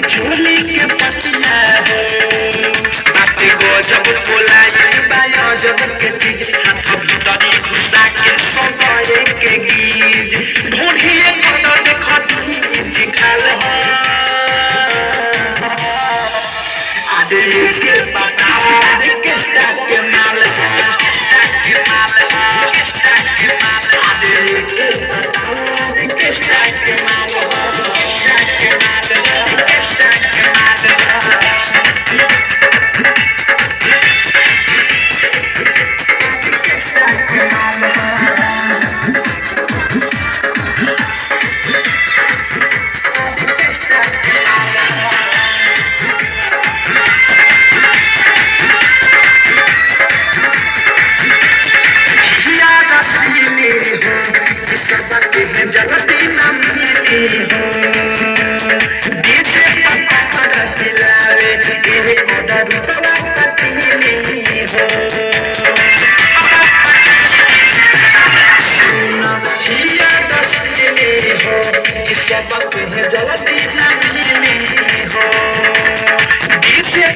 चोली के पतिया बाते गजब बोलाई बायो जब के चीज हाथ भीतरी घुसा के सजाए के गीज ढूंढिए कत देखती जी खाल आदे के बताओ आदे के स्टाक के माल है स्टाक के माल है स्टाक के माल आदे के बताओ आदे के स्टाक के माल है स्टाक के माल जगती न मिली हो डीजे पता हिलावे ये ऑर्डर तवा कतीनी हो हिया दसनी हो इस सबक है जगती न मिली हो डीजे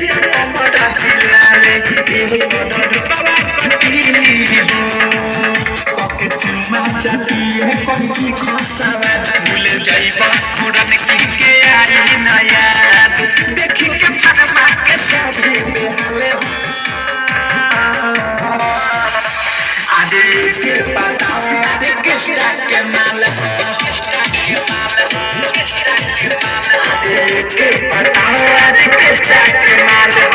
पता हिलावे ये ऑर्डर तवा कतीनी हो चाटिए कोची खसावा भूल जाइबा उड़न के आई ना याद देखी के फरमा के सभी बेहाले आदे के बताओ आदे के स्टाक के माल है स्टाक के माल है स्टाक के माल आदे के बताओ आदे के स्टाक के माल है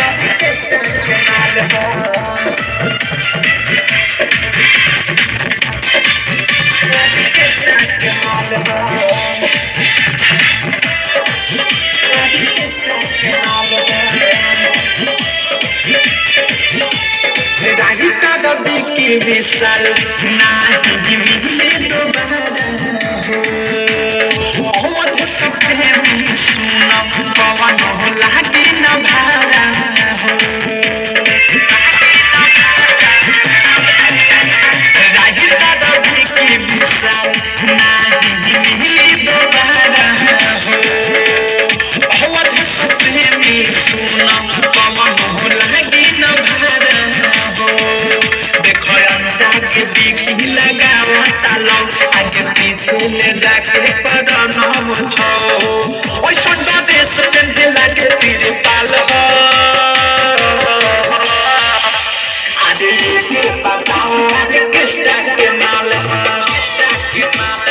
आदे के स्टाक के माल है विशाल नाही मिले दोबारा हो मत सके भी सुना पवन हो लागे न भारा हो राही दादा भी की विशाल नाही मिले दोबारा हो मत सके भी सुना पवन हो लागे न भारा के बिकी लगावा तालो आगे पीछे ले जाके पड़ना छो ओइ छोटा देश के लागे तेरे पाल हो आदे के बताओ आदे के स्टाक के माल है स्टाक के माल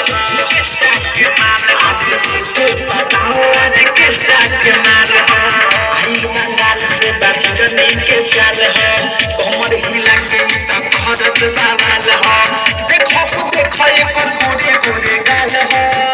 है स्टाक के माल आदे के बताओ आदे के स्टाक के माल है आई बंगाल से बटनी के चाल है कमर हिला के भारत बाबा देखो देखो एक गोरे गोरे गाल है।